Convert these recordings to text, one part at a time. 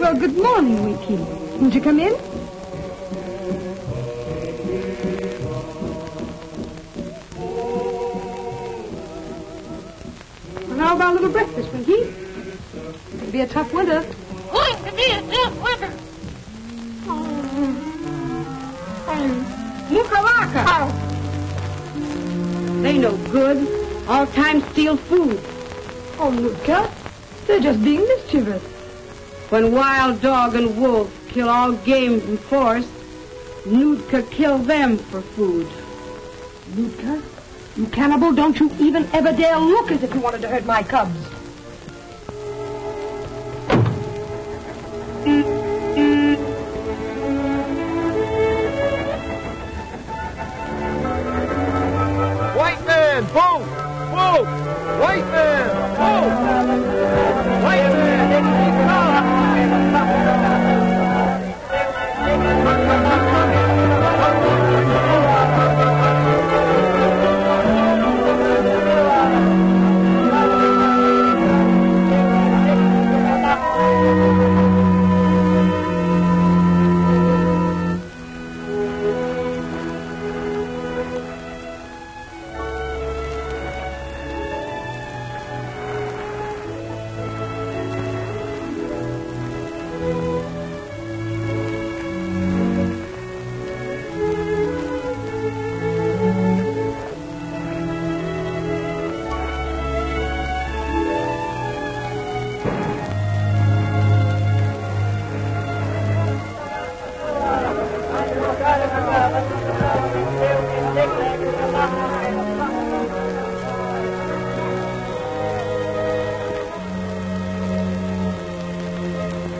Well, good morning, Winky. Won't you come in? Well, how about a little breakfast, Winky? It'll be a tough winter. Going to be a tough winter. Mukalaka! They no good. All time steal food. Oh, Nutka, they're just being mischievous. When wild dog and wolf kill all game from forest, Nutka kill them for food. Nutka, you cannibal, don't you even ever dare look as if you wanted to hurt my cubs. White man, move! Move! White man, move! White man,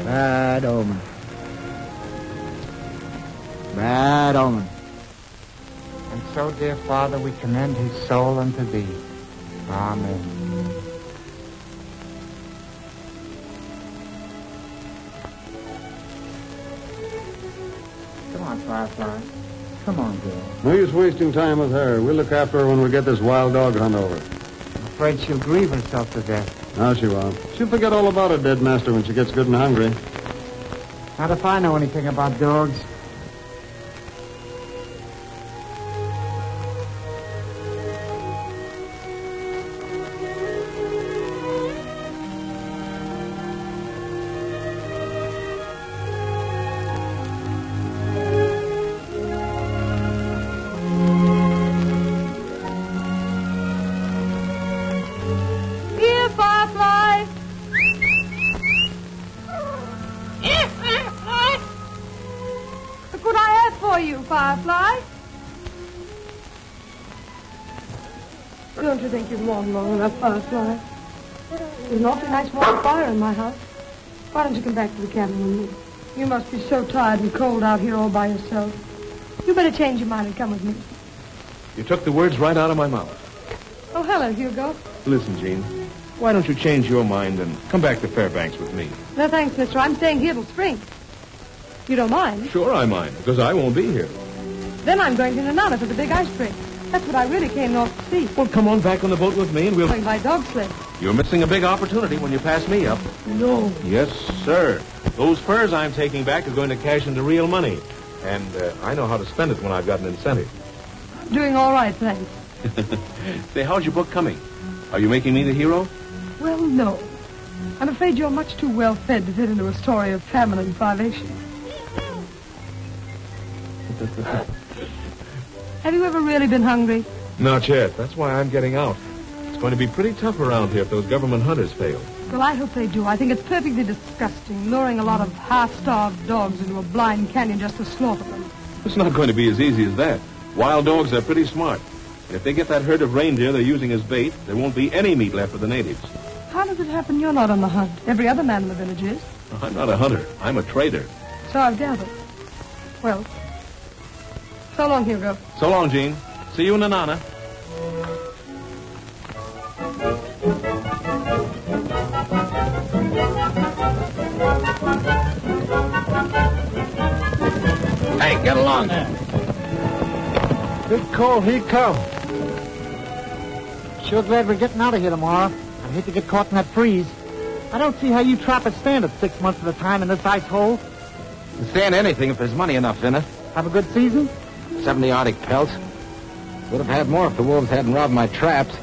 Bad omen. Bad omen. And so, dear Father, we commend his soul unto thee. Amen. Come on, Firefly. Come on, girl. No use wasting time with her. We'll look after her when we get this wild dog hunt over. I'm afraid she'll grieve herself to death. No, she won't. She'll forget all about her dead master when she gets good and hungry. Not if I know anything about dogs. Firefly. Don't you think you've mourned long enough, Firefly? There's an awfully nice warm fire in my house. Why don't you come back to the cabin with me? You must be so tired and cold out here all by yourself. You better change your mind and come with me. You took the words right out of my mouth. Oh, hello, Hugo. Listen, Jean, why don't you change your mind and come back to Fairbanks with me? No, thanks, mister. I'm staying here till spring. You don't mind? Sure I mind, because I won't be here. Then I'm going to Nanana for the big ice break. That's what I really came north to see. Well, come on back on the boat with me and we'll... Going by dog sled. You're missing a big opportunity when you pass me up. No. Yes, sir. Those furs I'm taking back are going to cash into real money. And I know how to spend it when I've got an incentive. Doing all right, thanks. Say, how's your book coming? Are you making me the hero? Well, no. I'm afraid you're much too well fed to fit into a story of famine and privation. Have you ever really been hungry? Not yet. That's why I'm getting out. It's going to be pretty tough around here if those government hunters fail. Well, I hope they do. I think it's perfectly disgusting, luring a lot of half-starved dogs into a blind canyon just to slaughter them. It's not going to be as easy as that. Wild dogs are pretty smart. And if they get that herd of reindeer they're using as bait, there won't be any meat left for the natives. How does it happen you're not on the hunt? Every other man in the village is. I'm not a hunter. I'm a trader. So I've gathered. Well, so long, Hugo. So long, Jean. See you in Nanana. Hey, get along there. Big cold, he come. Sure glad we're getting out of here tomorrow. I hate to get caught in that freeze. I don't see how you trappers stand it 6 months at a time in this ice hole. You stand anything if there's money enough in it. Have a good season? 70 Arctic pelts. Would have had more if the wolves hadn't robbed my traps.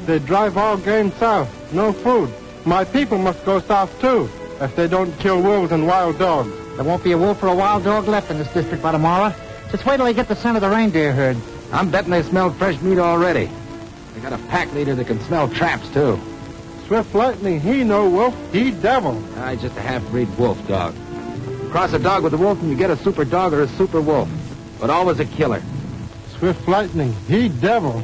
They drive all game south. No food. My people must go south, too, if they don't kill wolves and wild dogs. There won't be a wolf or a wild dog left in this district by tomorrow. Just wait till they get the scent of the reindeer herd. I'm betting they smell fresh meat already. They got a pack leader that can smell traps, too. Swift Lightning, he no wolf, he devil. He's just a half-breed wolf dog. Cross a dog with a wolf and you get a super dog or a super wolf. But always a killer. Swift Lightning, he devil.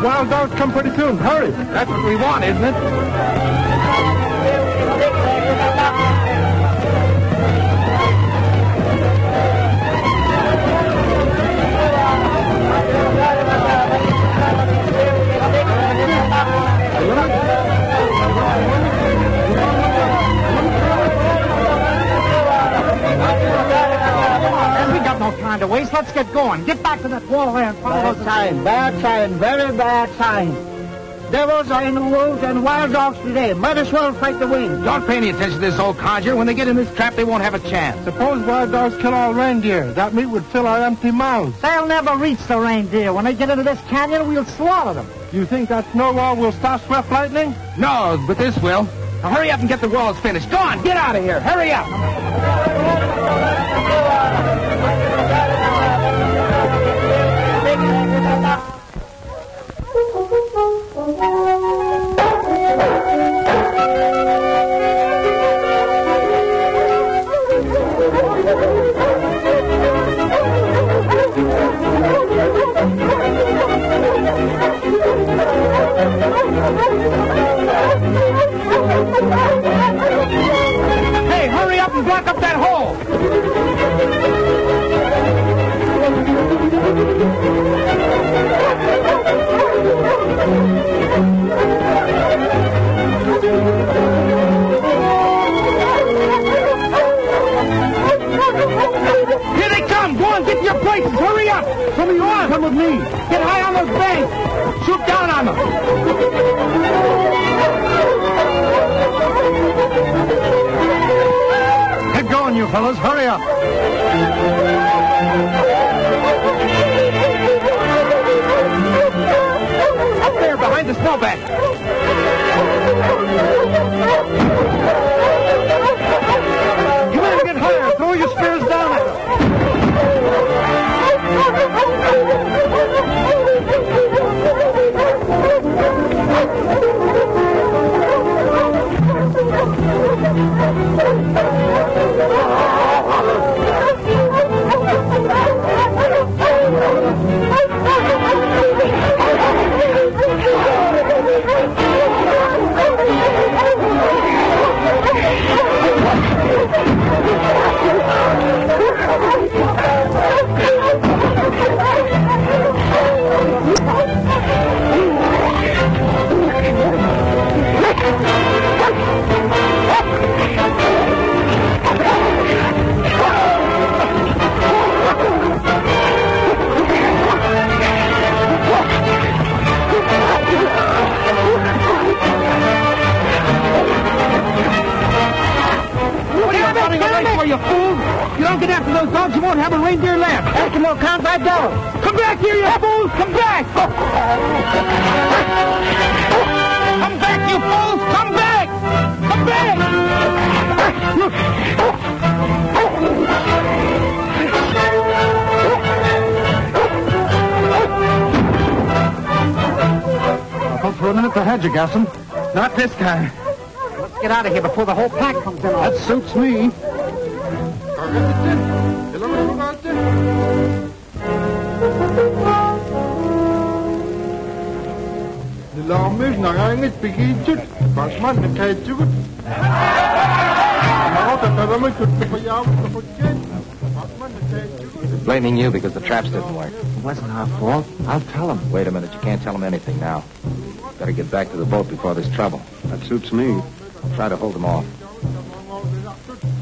Wild dogs come pretty soon. Hurry. That's what we want, isn't it? We got no time to waste. Let's get going. Get back to that wall there and follow those... Bad sign, very bad sign. Devils are in the wolves and wild dogs today. Might as well fight the wind. Don't pay any attention to this old codger. When they get in this trap, they won't have a chance. Suppose wild dogs kill all reindeer. That meat would fill our empty mouths. They'll never reach the reindeer. When they get into this canyon, we'll swallow them. You think that snow wall will stop Swift Lightning? No, but this will. Now hurry up and get the walls finished. Go on, get out of here. Hurry up. Hey, hurry up and block up that hole. Here they come. Go on, get to your places. Hurry up. Some of you are. Come with me. Get high on those banks. Shoot down on them. Get going, you fellas. Hurry up. Up there behind the snowbank. You better get higher. Throw your spears down at them. You fool! You don't get after those dogs, you won't have a reindeer left. Eskimo count by devil. Come back here, you fools! Come back! Come back, you fools! Come back! Come I thought for a minute they had you, Gaston. Not this time. Let's get out of here before the whole pack comes in. That suits me. L'armée n'a rien expliqué. Franchement, ne caille tout. Blaming you because the traps didn't work. It wasn't our fault. I'll tell him. Wait a minute, you can't tell him anything now. Better get back to the boat before there's trouble. That suits me. I'll try to hold them off.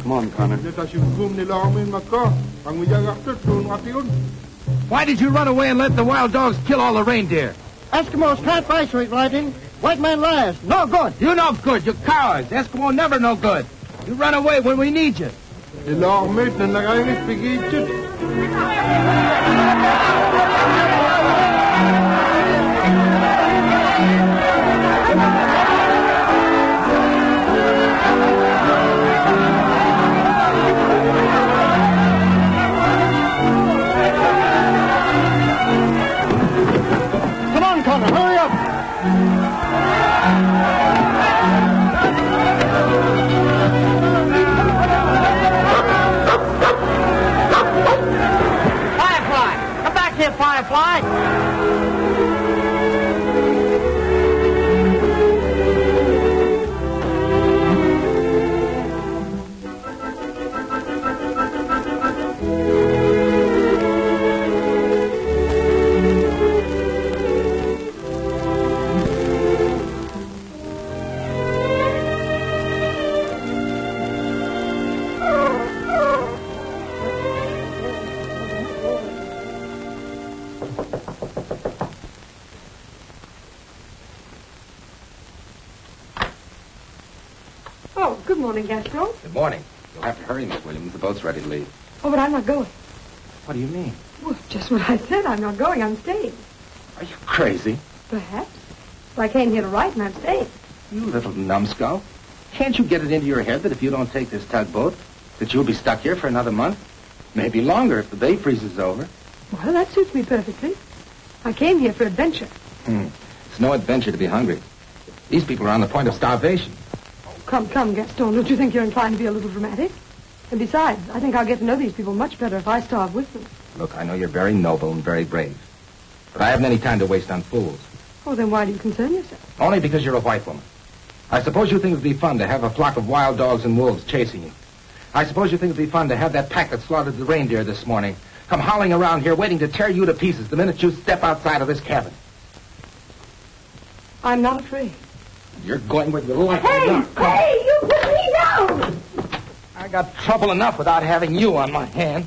Come on, Connor. Why did you run away and let the wild dogs kill all the reindeer? Eskimos can't buy sweet writing. White man last. No good. You no good. You're cowards. Eskimo never no good. You run away when we need you. L'armée n'a rien expliqué. Come on, Connor, hurry up. Firefly! Come back here, Firefly! Oh, good morning, Gaston. Good morning. You'll have to hurry, Miss Williams. The boat's ready to leave. Oh, but I'm not going. What do you mean? Well, just what I said. I'm not going. I'm staying. Are you crazy? Perhaps. But I came here to write, and I'm staying. You little numbskull. Can't you get it into your head that if you don't take this tugboat, that you'll be stuck here for another month? Maybe longer if the bay freezes over. Well, that suits me perfectly. I came here for adventure. It's no adventure to be hungry. These people are on the point of starvation. Come, Gaston. Don't you think you're inclined to be a little dramatic? And besides, I think I'll get to know these people much better if I starve with them. Look, I know you're very noble and very brave. But I haven't any time to waste on fools. Oh, then why do you concern yourself? Only because you're a white woman. I suppose you think it would be fun to have a flock of wild dogs and wolves chasing you. I suppose you think it would be fun to have that pack that slaughtered the reindeer this morning come howling around here waiting to tear you to pieces the minute you step outside of this cabin. I'm not afraid. You're going with your life. Hey, you put me down! I got trouble enough without having you on my hand.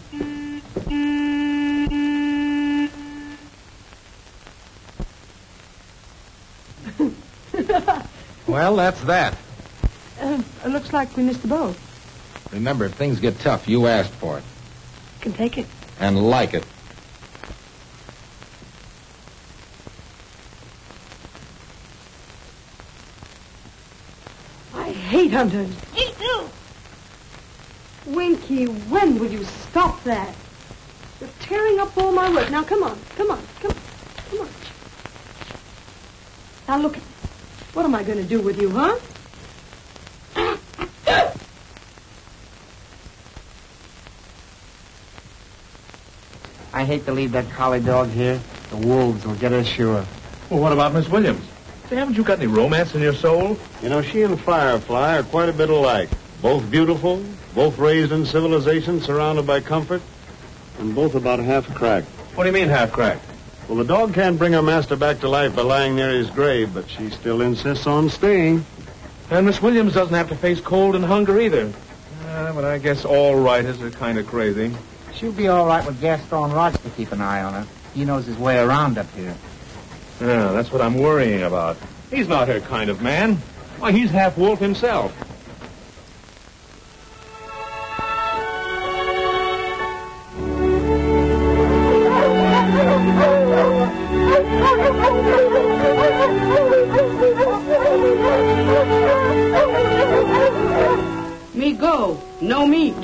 Well, that's that. It looks like we missed the boat. Remember, if things get tough, you asked for it. Can take it. And like it. I hate hunters. Me too. Winky, when will you stop that? You're tearing up all my work. Now, come on. Now, look at me. What am I going to do with you, huh? I hate to leave that collie dog here. The wolves will get us sure. Well, what about Miss Williams? Say, haven't you got any romance in your soul? You know, she and Firefly are quite a bit alike. Both beautiful, both raised in civilization, surrounded by comfort, and both about half cracked. What do you mean half-cracked? Well, the dog can't bring her master back to life by lying near his grave, but she still insists on staying. And Miss Williams doesn't have to face cold and hunger either. But I guess all writers are kind of crazy. She'll be all right with Gaston Rogers to keep an eye on her. He knows his way around up here. Yeah, that's what I'm worrying about. He's not her kind of man. Why, he's half wolf himself. Me go. No meat.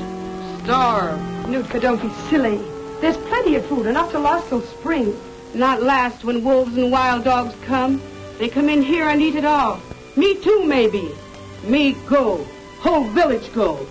Starve. Nootka, don't be silly. There's plenty of food, enough to last till spring. Not last when wolves and wild dogs come. They come in here and eat it all. Me too, maybe. Me go. Whole village go.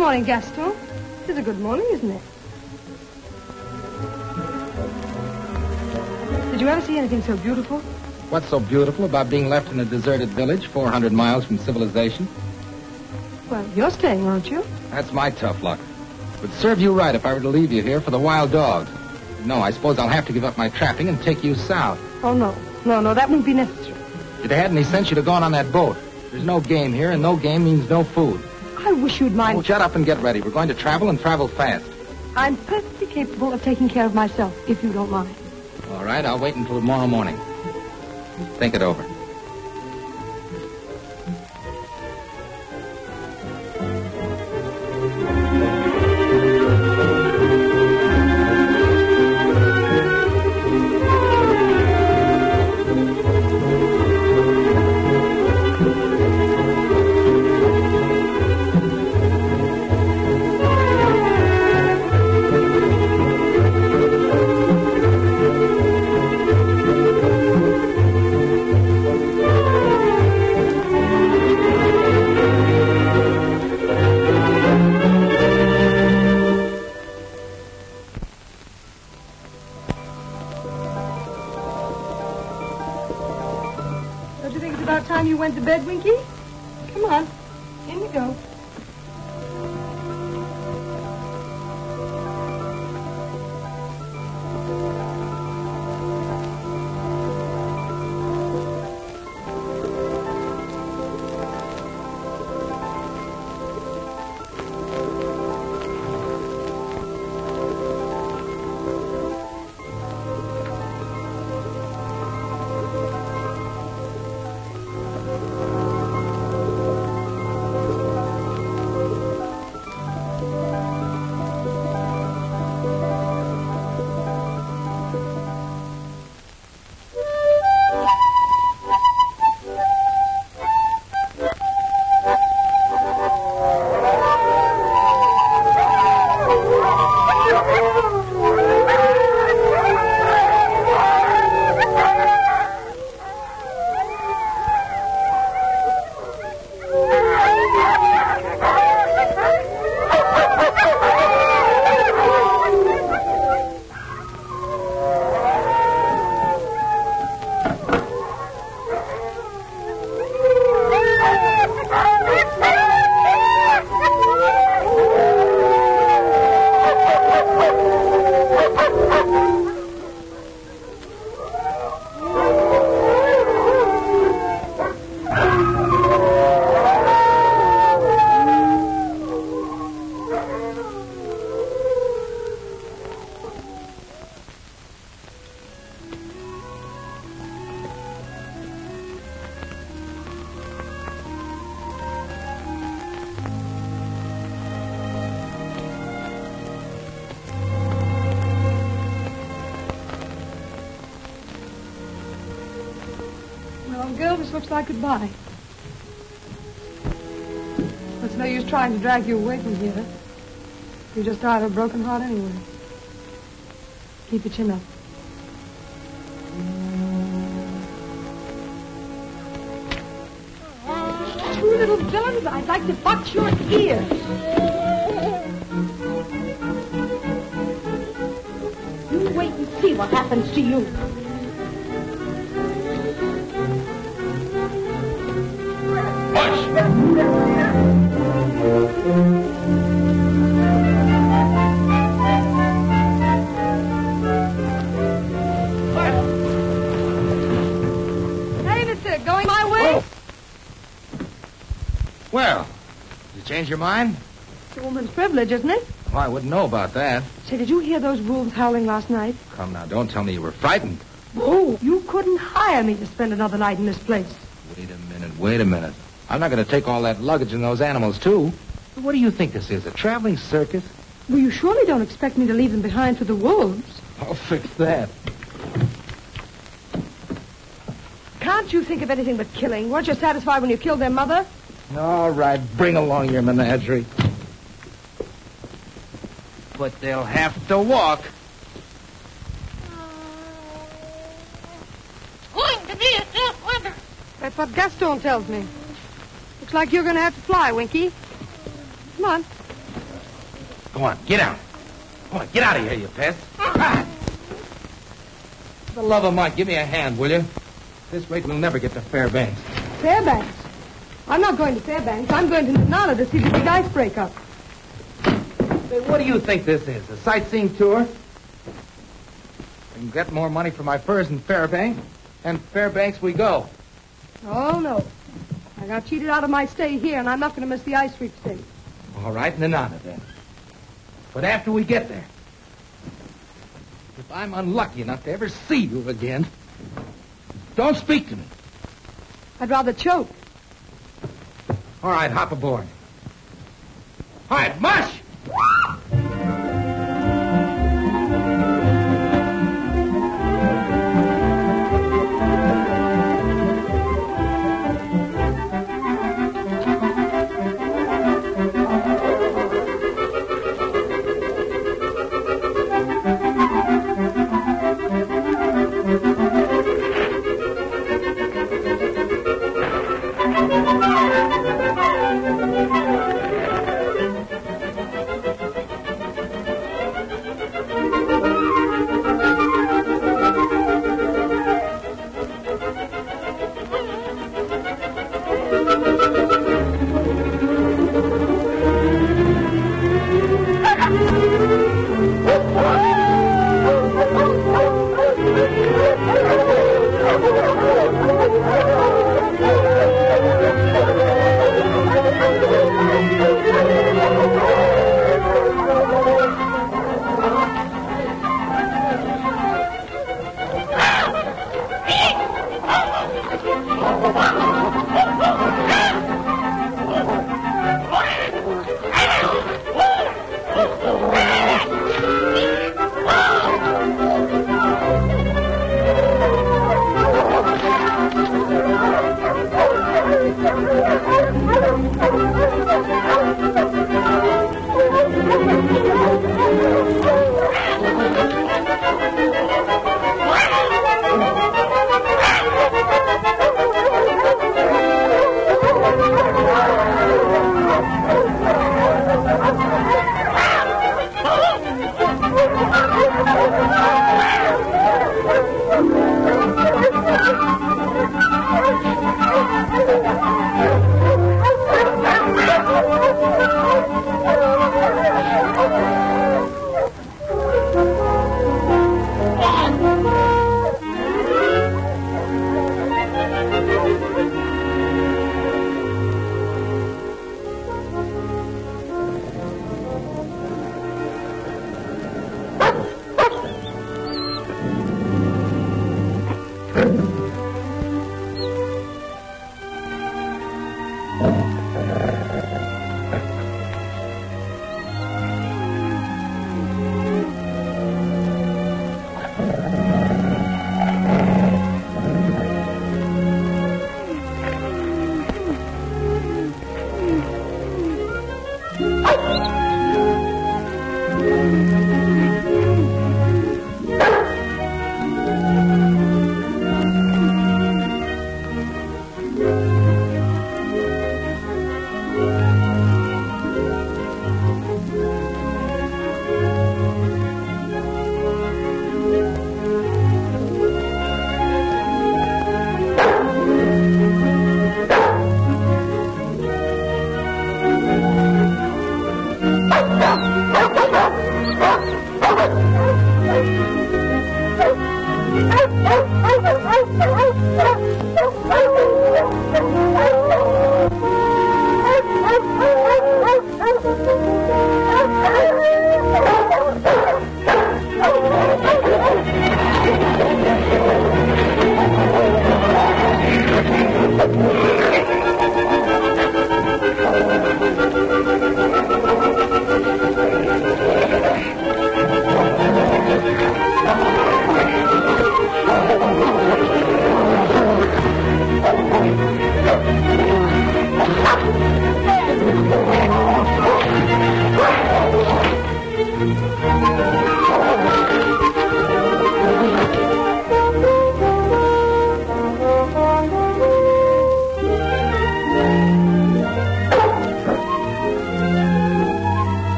morning, Gaston. It's a good morning, isn't it? Did you ever see anything so beautiful? What's so beautiful about being left in a deserted village 400 miles from civilization? Well, you're staying, aren't you? That's my tough luck. It would serve you right if I were to leave you here for the wild dogs. No, I suppose I'll have to give up my trapping and take you south. Oh, no. No, that won't be necessary. If you'd had any sense, you'd have gone on that boat. There's no game here, and no game means no food. I wish you'd mind... Oh, shut up and get ready. We're going to travel and travel fast. I'm perfectly capable of taking care of myself, if you don't mind. All right, I'll wait until tomorrow morning. Think it over. Don't you think it's about time you went to bed, Winky? Come on. In you go. Well, girl, this looks like goodbye. It's no use trying to drag you away from here. You just died of a broken heart anyway. Keep your chin up. You little villains, I'd like to box your ears. You wait and see what happens to you. Hey, mister, going my way? Oh. Well, you change your mind? It's a woman's privilege, isn't it? Well, I wouldn't know about that. Say, did you hear those wolves howling last night? Come now, don't tell me you were frightened. Oh, you couldn't hire me to spend another night in this place. Wait a minute. I'm not going to take all that luggage and those animals, too. What do you think this is, a traveling circus? Well, you surely don't expect me to leave them behind for the wolves. I'll fix that. Can't you think of anything but killing? Weren't you satisfied when you killed their mother? All right, bring along your menagerie. But they'll have to walk. It's going to be a tough winter. That's what Gaston tells me. Looks like you're going to have to fly, Winky. Come on. Go on, get out. Go on, get out of here, you pest. Ah! For the love of Mike, give me a hand, will you? At this rate, we'll never get to Fairbanks. Fairbanks? I'm not going to Fairbanks. I'm going to Nanana to see the big ice break up. Say, what do you think this is, a sightseeing tour? I can get more money for my furs in Fairbanks, and Fairbanks we go. Oh, no. I got cheated out of my stay here, and I'm not going to miss the ice freak state. All right, Nanana, then. But after we get there, if I'm unlucky enough to ever see you again, don't speak to me. I'd rather choke. All right, hop aboard. All right, mush!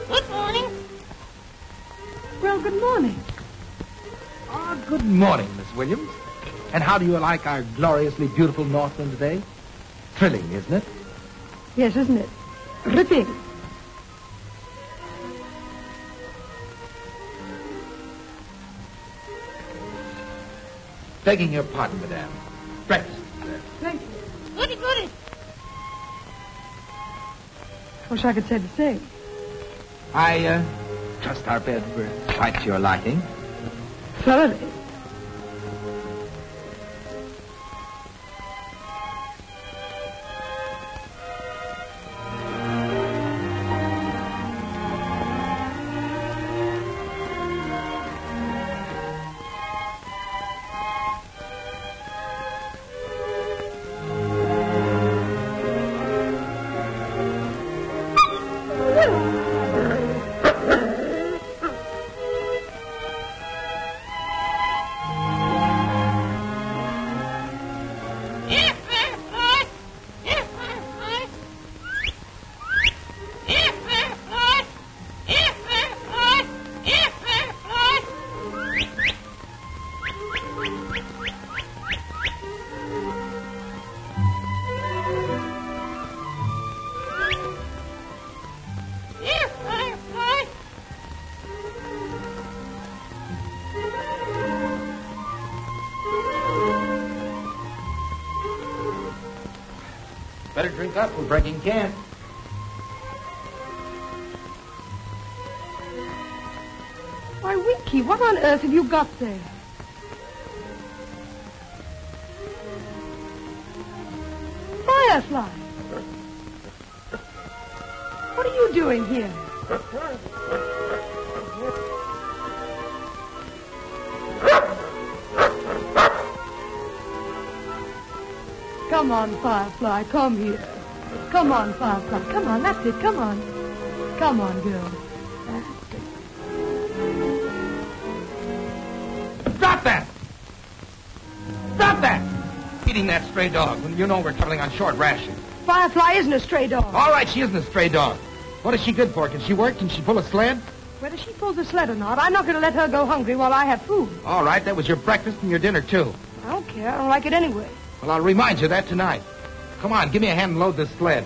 Good morning. Well, good morning. Oh, good morning, Miss Williams. And how do you like our gloriously beautiful Northland today? Thrilling, isn't it? Yes, isn't it? Ripping. Begging your pardon, madame. Breakfast, sir. Thank you. Goody, goody. Wish I could say the same. I trust our beds were quite to your liking. Thoroughly. Better drink up. We're breaking camp. Why, Winky, what on earth have you got there? Firefly! What are you doing here? Come on, Firefly, come here. Come on, Firefly, come on, that's it, come on. Come on, girl. That's it. Stop that! Stop that! Eating that stray dog when you know we're traveling on short rations. Firefly isn't a stray dog. All right, she isn't a stray dog. What is she good for? Can she work? Can she pull a sled? Whether she pulls the sled or not, I'm not going to let her go hungry while I have food. All right, that was your breakfast and your dinner, too. I don't care. I don't like it anyway. Well, I'll remind you of that tonight. Come on, give me a hand and load this sled.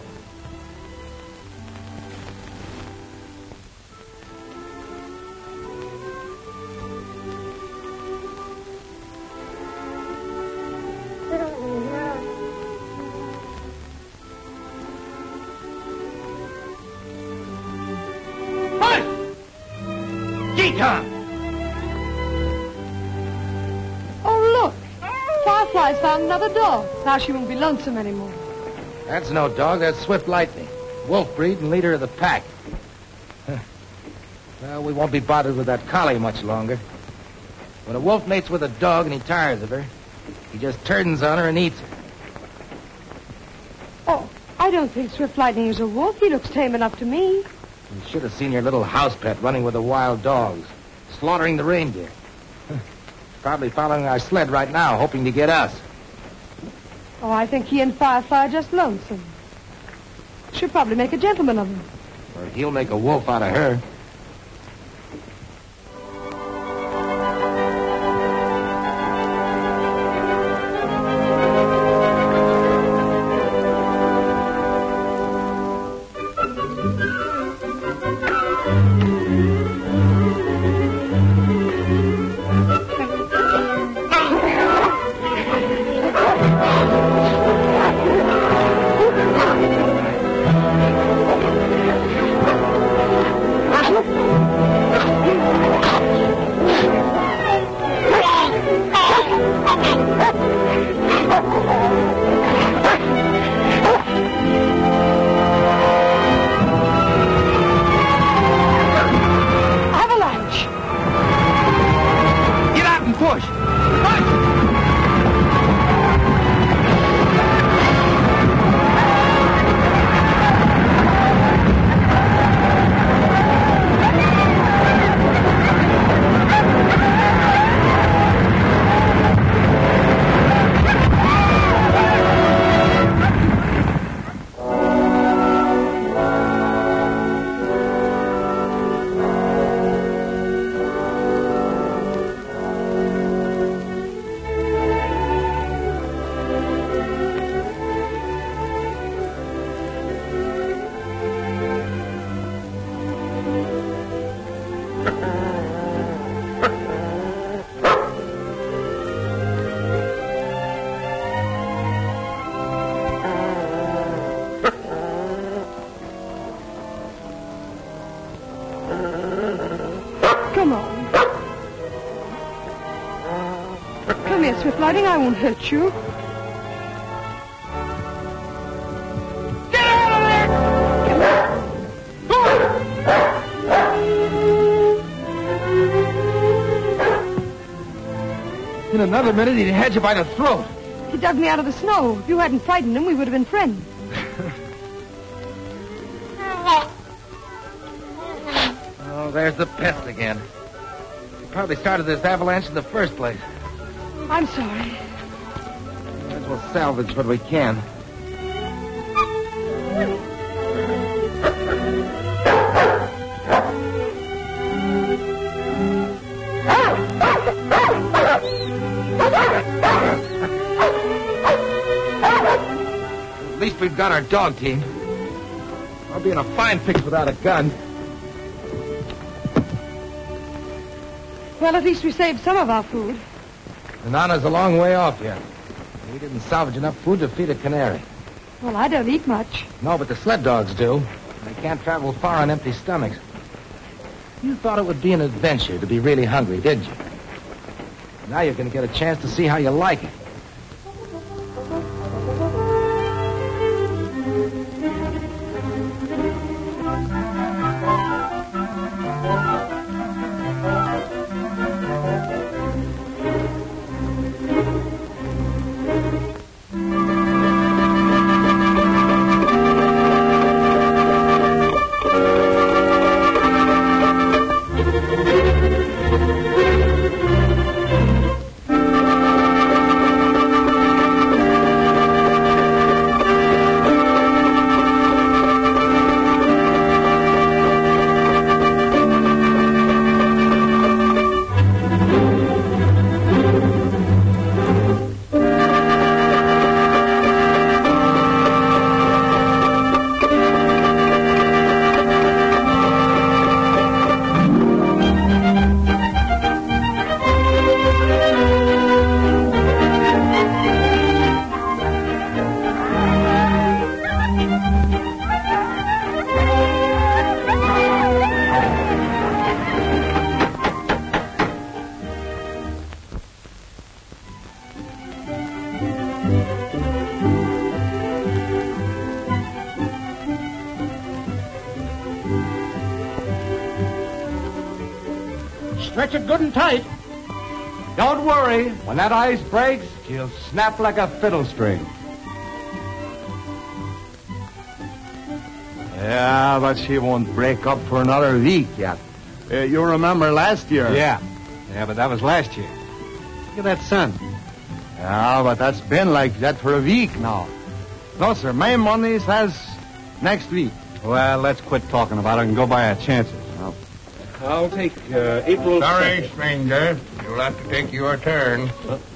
Yukon! Oh, look. Firefly's found another dog. Now she won't be lonesome anymore. That's no dog. That's Swift Lightning. Wolf breed and leader of the pack. Well, we won't be bothered with that collie much longer. When a wolf mates with a dog and he tires of her, he just turns on her and eats her. Oh, I don't think Swift Lightning is a wolf. He looks tame enough to me. You should have seen your little house pet running with the wild dogs, slaughtering the reindeer. Probably following our sled right now, hoping to get us. Oh, I think he and Firefly are just lonesome. Should probably make a gentleman of him. Or he'll make a wolf out of her. Swift Lightning, I won't hurt you. Get out of there! In another minute, he'd had you by the throat. He dug me out of the snow. If you hadn't frightened him, we would have been friends. Oh, there's the pest again. He probably started this avalanche in the first place. I'm sorry. Might as well salvage what we can. At least we've got our dog team. I'll be in a fine fix without a gun. Well, at least we saved some of our food. The Nana's a long way off yet. We didn't salvage enough food to feed a canary. Well, I don't eat much. No, but the sled dogs do. They can't travel far on empty stomachs. You thought it would be an adventure to be really hungry, didn't you? Now you're going to get a chance to see how you like it. Stretch it good and tight. Don't worry. When that ice breaks, she'll snap like a fiddle string. Yeah, but she won't break up for another week yet. You remember last year? Yeah, but that was last year. Look at that sun. Yeah, but that's been like that for a week now. No, sir, my money says next week. Well, let's quit talking about it and go by our chances. I'll take April... Sorry, 2nd. stranger. You'll have to take your turn.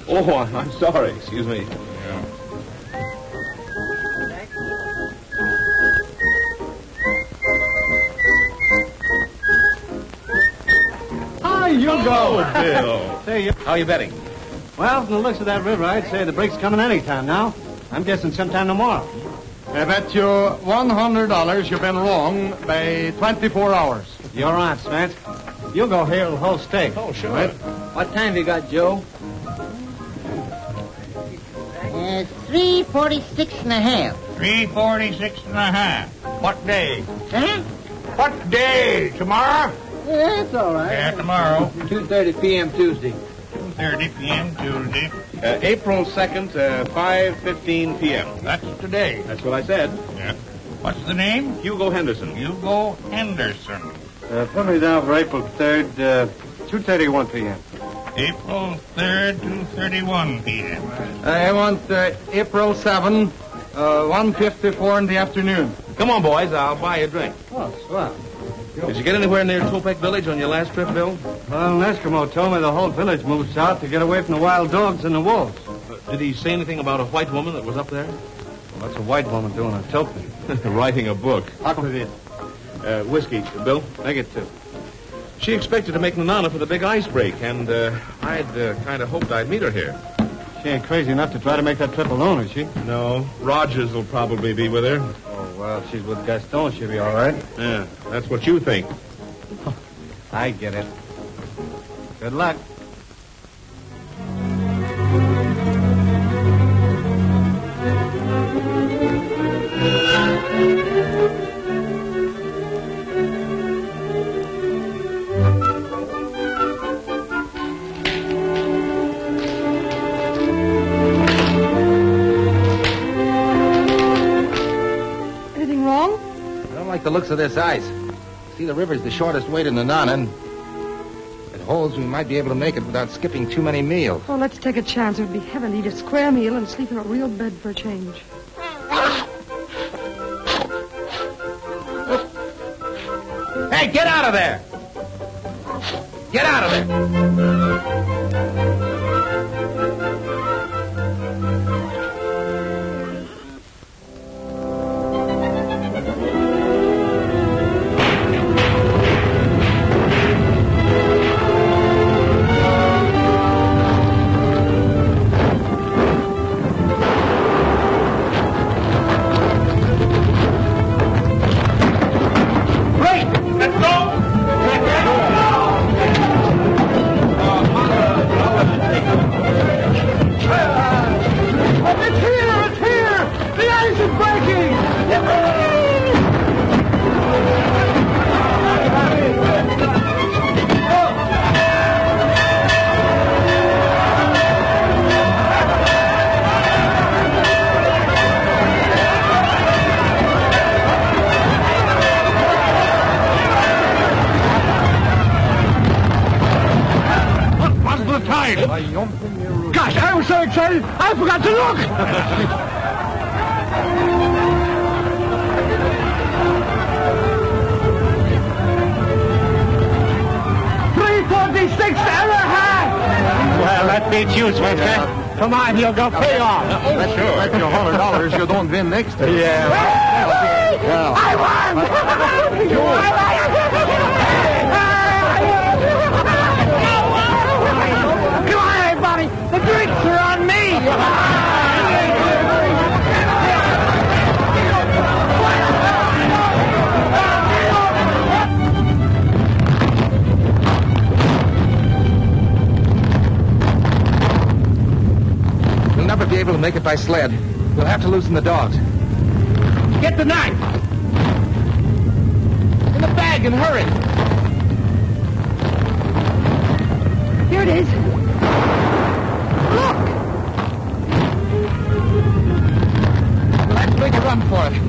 Oh, I'm sorry. Excuse me. Hi, you go. Oh, Bill. Say, How are you betting? well, from the looks of that river, I'd say the break's coming any time now. I'm guessing sometime tomorrow. I bet you $100 you've been wrong by 24 hours. You're on, Spence. You'll go here the whole stake. Oh, sure. Right? What time you got, Joe? 3:46 and a half. 3:46 and a half. What day? Huh? What day? Tomorrow? That's all right. Yeah, tomorrow. 2:30 p.m. Tuesday. 2:30 p.m. Tuesday. April 2nd, 5:15 p.m. That's today. That's what I said. Yeah. What's the name? Hugo Henderson. Hugo Henderson. Put me down for April 3rd, 2:31 p.m. April 3rd, 2:31 p.m. I want April 7, 1:54 in the afternoon. Come on, boys. I'll buy you a drink. Oh, swell. Did you get anywhere near Topek Village on your last trip, Bill? Well, an Eskimo told me the whole village moved south to get away from the wild dogs and the wolves. Did he say anything about a white woman that was up there? Well, what's a white woman doing in Topek? Writing a book. Aquavit. Whiskey, Bill. Make it two. She expected to make Nanana for the big ice break, and I'd kind of hoped I'd meet her here. She ain't crazy enough to try to make that trip alone, is she? No, Rogers will probably be with her. Oh, well, if she's with Gaston, she'll be all right. Yeah, that's what you think. I get it. Good luck. Anything wrong? I don't like the looks of this ice. See, the river's the shortest way to Nanana, and if it holds, we might be able to make it without skipping too many meals. Oh, let's take a chance. It would be heaven to eat a square meal and sleep in a real bed for a change. Hey, get out of there! Get out of there! Gosh, I was so excited, I forgot to look. 346 and a half. Well, that beats you, Spencer. Yeah. Come on, you'll go pay off. Bet you $100 you don't win next time. Yeah. I won! Come on, everybody. The drinks are on me. We'll never be able to make it by sled. We'll have to loosen the dogs. Get the knife! In the bag and hurry! Here it is. Look! Let's make a run for it.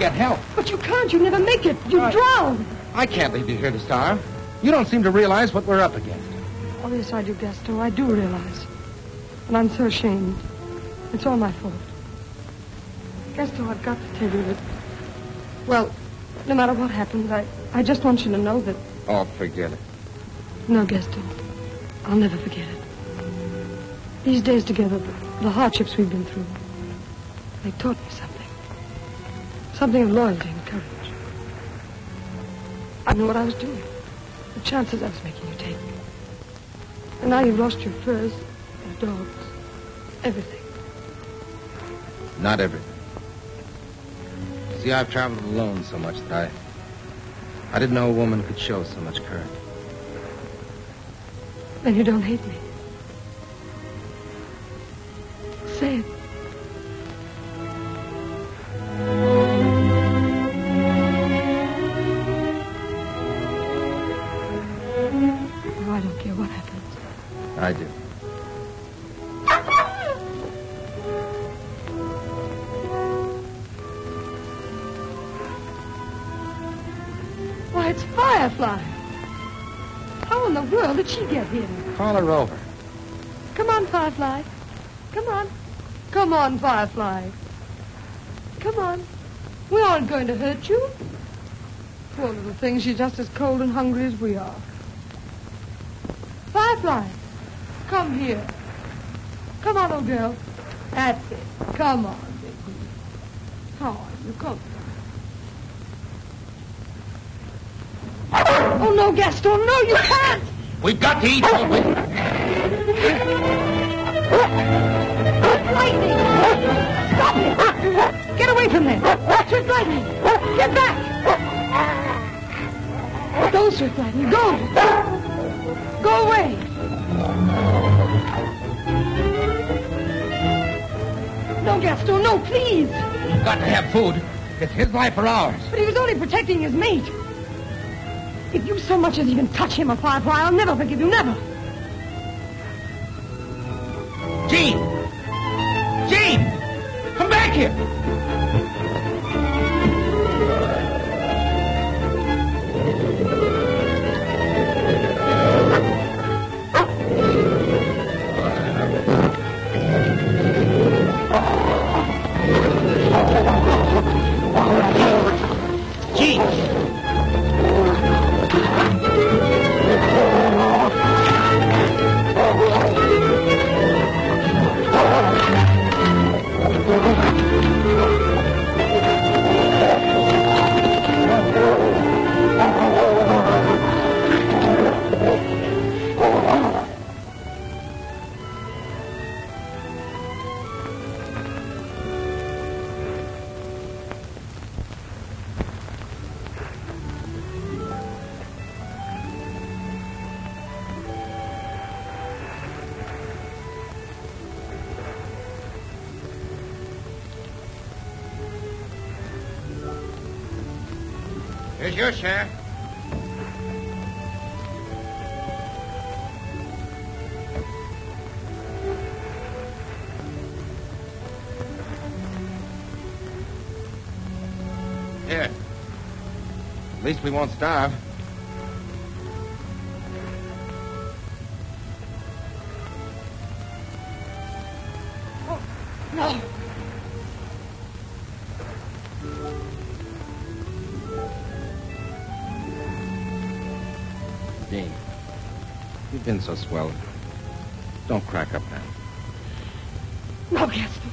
get help. But you can't. You never make it. You drown. I can't leave you here to starve. You don't seem to realize what we're up against. Oh, yes, I do, Gaston. I do realize. And I'm so ashamed. It's all my fault. Gaston, I've got to tell you that... Well, no matter what happens, I just want you to know that... Oh, forget it. No, Gaston. I'll never forget it. These days together, the hardships we've been through, they taught me something. Something of loyalty and courage. I knew what I was doing. The chances I was making you take. And now you've lost your furs, your dogs, everything. Not everything. See, I've traveled alone so much that I didn't know a woman could show so much courage. Then you don't hate me. Say it. Oh, I don't care what happens. I do. Why, it's Firefly. How in the world did she get here? Call her over. Come on, Firefly. Come on. Come on, Firefly. Come on. We aren't going to hurt you. Poor little thing, she's just as cold and hungry as we are. Firefly, come here. Come on, old girl. That's it. Come on, baby. How are you? Come. Oh, no, Gaston, no, you can't. We've got to eat, don't we? Lightning! Stop it! Get away from there! Swift lightning! Get back! Go, Swift lightning, go! Go away! No, Gaston, no, please! We've got to have food. It's his life or ours. But he was only protecting his mate. If you so much as even touch him, a Firefly, I'll never forgive you, never. Jean! Jean! Come back here! Jean! Here's your share. Here. At least we won't starve. Oh, no. Dean, you've been so swell. Don't crack up now. No, Gaston.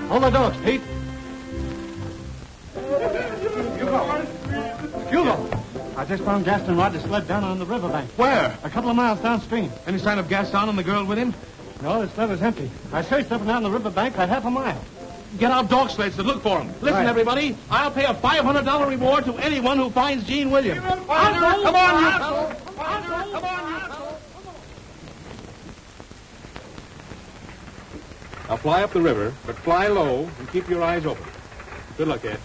Hold the dogs, Pete. Hugo! I just found Gaston Rogers sled down on the riverbank. Where? A couple of miles downstream. Any sign of Gaston and the girl with him? No, the sled was empty. I searched up and down the riverbank for half a mile. Get out dog sleds to look for him. Listen, Right. everybody, I'll pay a $500 reward to anyone who finds Gene Williams. Come on, you fellow. Now fly up the river, but fly low and keep your eyes open. Good luck, Ed.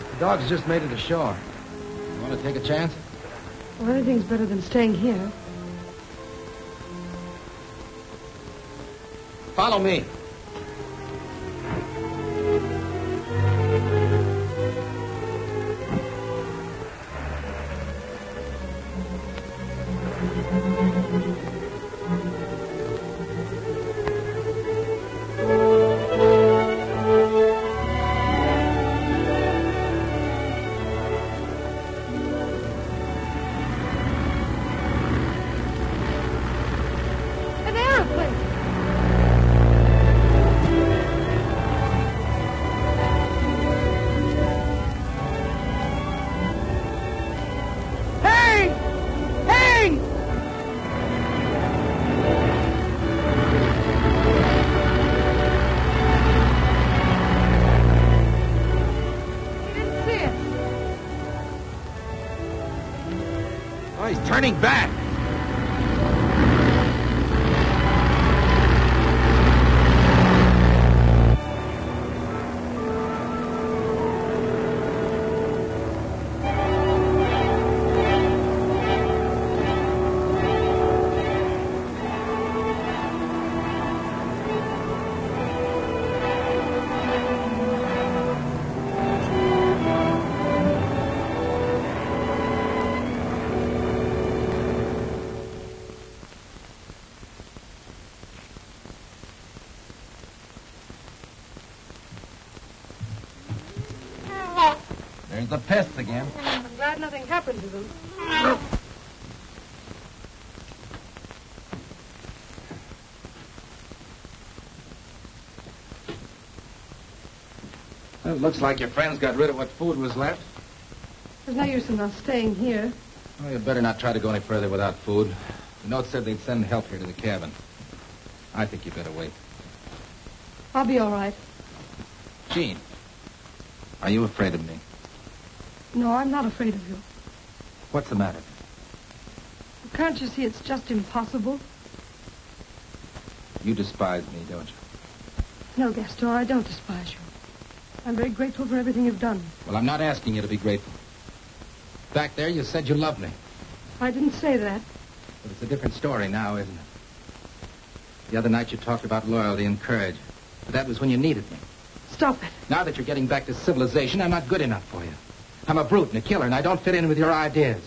The dogs just made it ashore. You want to take a chance? Well, anything's better than staying here. Follow me. An airplane! Hey! Hey! You didn't see it. Oh, he's turning back. There's the pests again. I'm glad nothing happened to them. Well, it looks like your friends got rid of what food was left. There's no use in us staying here. Well, you'd better not try to go any further without food. The note said they'd send help here to the cabin. I think you better wait. I'll be all right. Jean, are you afraid of me? No, I'm not afraid of you. What's the matter? Can't you see it's just impossible? You despise me, don't you? No, Gaston, I don't despise you. I'm very grateful for everything you've done. Well, I'm not asking you to be grateful. Back there, you said you loved me. I didn't say that. But it's a different story now, isn't it? The other night you talked about loyalty and courage. But that was when you needed me. Stop it. Now that you're getting back to civilization, I'm not good enough for you. I'm a brute and a killer, and I don't fit in with your ideas.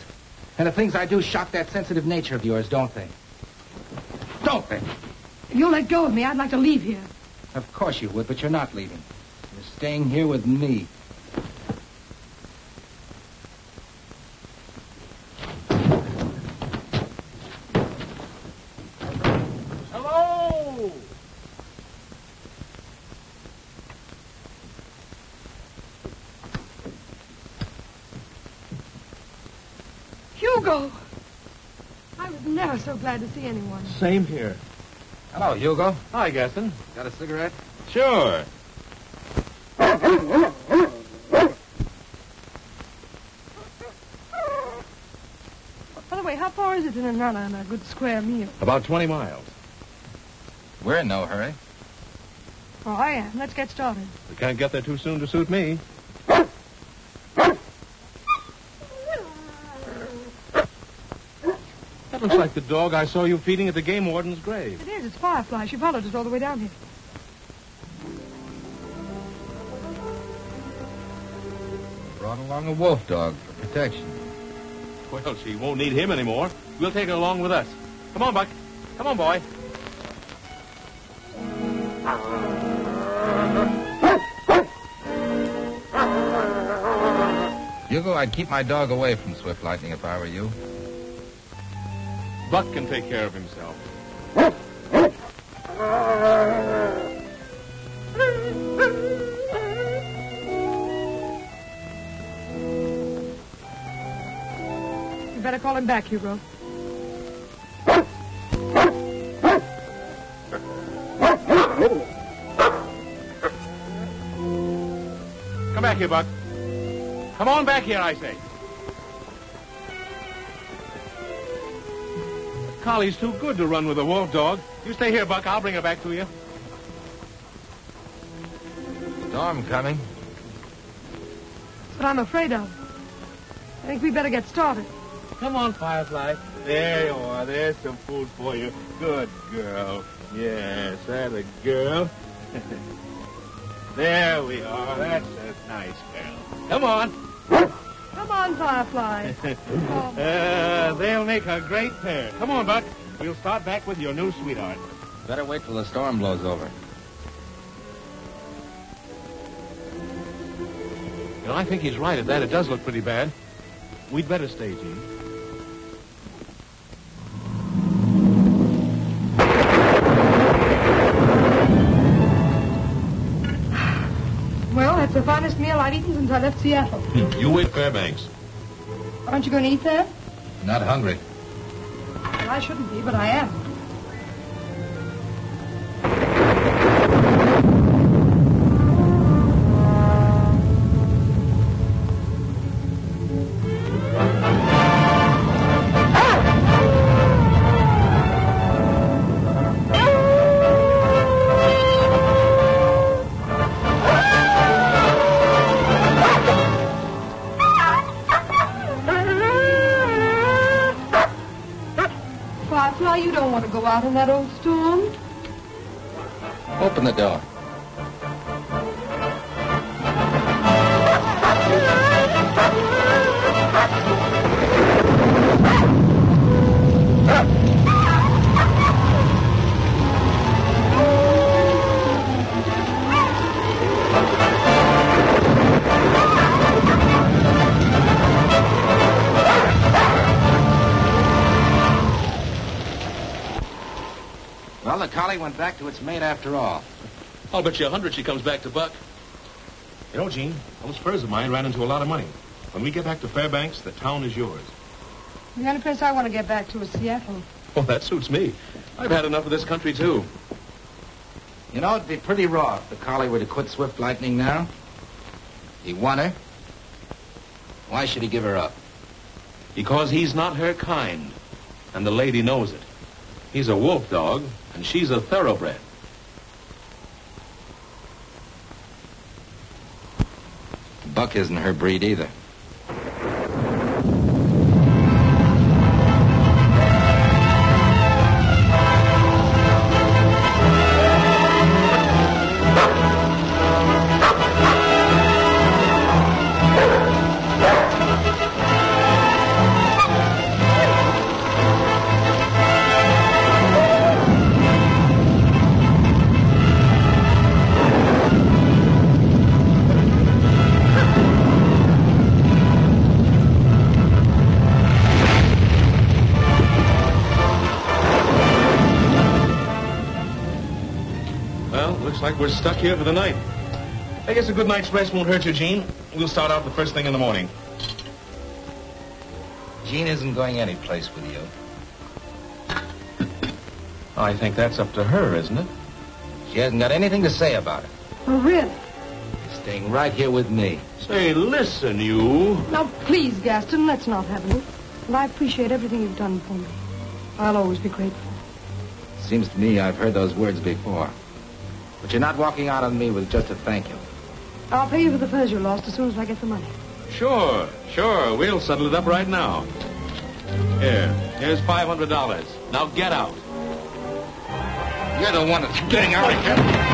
And the things I do shock that sensitive nature of yours, don't they? Don't they? If you'll let go of me, I'd like to leave here. Of course you would, but you're not leaving. You're staying here with me. Hello! Hugo! I was never so glad to see anyone. Same here. Hello, Hugo. Hi, Gaston. Got a cigarette? Sure. Hello, minute and another and a good square meal. About 20 miles. We're in no hurry. Oh, I am. Let's get started. We can't get there too soon to suit me. That looks like the dog I saw you feeding at the game warden's grave. It is. It's Firefly. She followed us all the way down here. Brought along a wolf dog for protection. Well, she won't need him anymore. We'll take her along with us. Come on, Buck. Come on, boy. Hugo, I'd keep my dog away from Swift Lightning if I were you. Buck can take care of himself. You better call him back, Hugo. Come back here, Buck. Come on back here, I say. The collie's too good to run with a wolf dog. You stay here, Buck. I'll bring her back to you. Storm coming. That's what I'm afraid of. I think we better get started. Come on, Firefly. There you are. There's some food for you. Good girl. Yes, that's a girl. There we are. That's a nice girl. Come on. Come on, Firefly. They'll make a great pair. Come on, Buck. We'll start back with your new sweetheart. Better wait till the storm blows over. You know, I think he's right at that. It does look pretty bad. We'd better stay, Gene. Well, that's the finest meal I've eaten since I left Seattle. You wait, Fairbanks. Aren't you going to eat there? Not hungry. Well, I shouldn't be, but I am. Firefly, you don't want to go out in that old storm. Open the door. Well, the collie went back to its mate after all. I'll bet you 100 she comes back to Buck. You know, Gene, those furs of mine ran into a lot of money. When we get back to Fairbanks, the town is yours. The only place I want to get back to is Seattle. Well, that suits me. I've had enough of this country, too. You know, it'd be pretty raw if the collie were to quit Swift Lightning now. He won her. Why should he give her up? Because he's not her kind. And the lady knows it. He's a wolf dog, and she's a thoroughbred. Buck isn't her breed either. Looks like we're stuck here for the night. I guess a good night's rest won't hurt you, Gene. We'll start out the first thing in the morning. Jean isn't going anyplace with you. I think that's up to her, isn't it? She hasn't got anything to say about it. Oh, really? Staying right here with me. Say, listen, you. Now, please, Gaston, let's not have any. And I appreciate everything you've done for me. I'll always be grateful. Seems to me I've heard those words before. But you're not walking out on me with just a thank you. I'll pay you for the furs you lost as soon as I get the money. Sure. We'll settle it up right now. Here's $500. Now get out. You're the one that's getting out of here.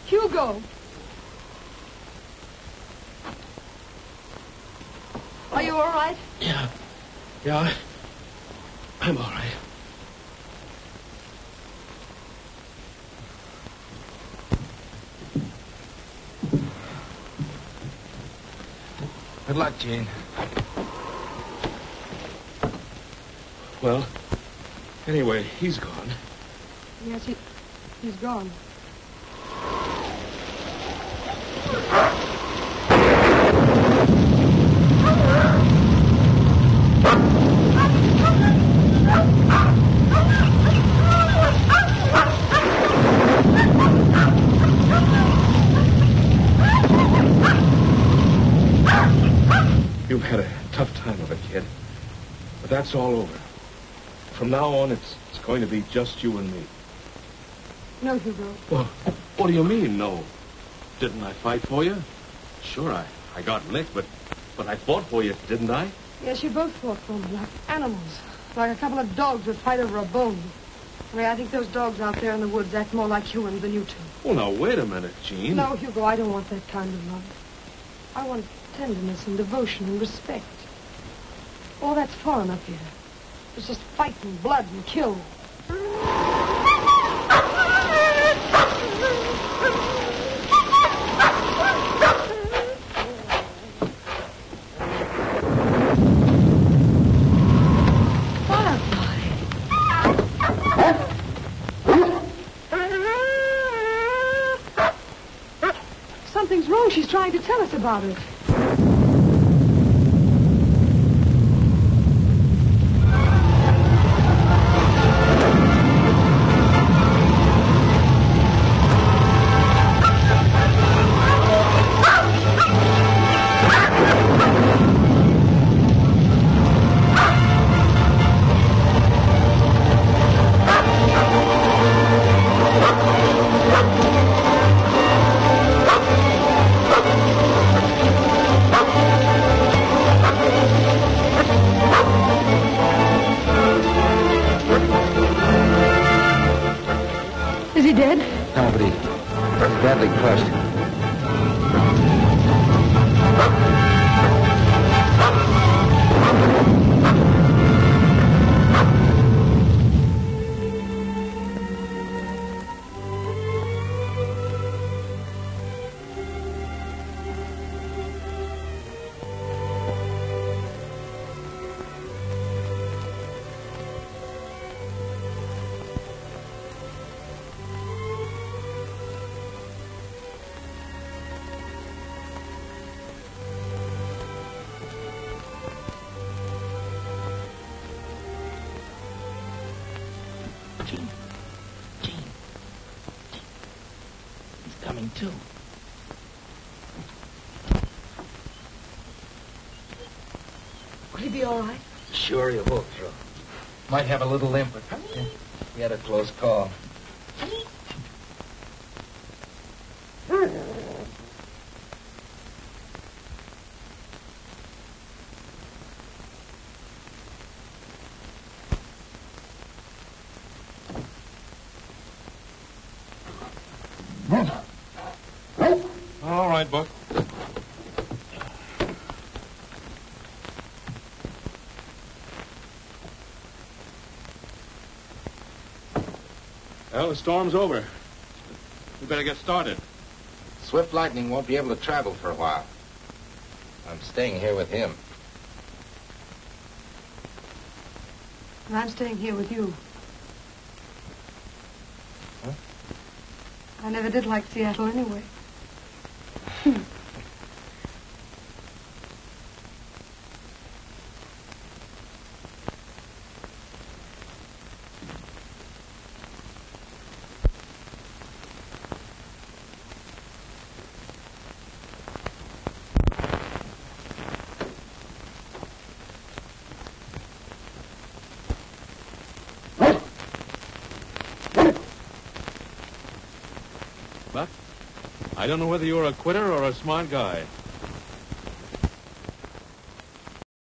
Hugo! Are you all right? Yeah, I'm all right. Good luck, Gene. Well, anyway, he's gone. Yes, he's gone. You've had a tough time of it, kid. But that's all over. From now on, it's going to be just you and me. No, Hugo. Well, what do you mean, no? Didn't I fight for you? Sure, I got licked, but I fought for you, didn't I? Yes, you both fought for me, like animals. Like a couple of dogs would fight over a bone. Only I think those dogs out there in the woods act more like humans than you two. Oh, now, wait a minute, Gene. No, Hugo, I don't want that kind of love. I want tenderness and devotion and respect. All that's foreign up here. It's just fight and blood and kill. Something's wrong. She's trying to tell us about it. Is he dead? No, but he's badly crushed. He's coming too. he be all right? Sure, he'll pull through. Might have a little limp, but he had a close call. All right, Buck. Well, the storm's over. We better get started. Swift Lightning won't be able to travel for a while. I'm staying here with him. And I'm staying here with you. Huh? I never did like Seattle anyway. Buck, I don't know whether you're a quitter or a smart guy.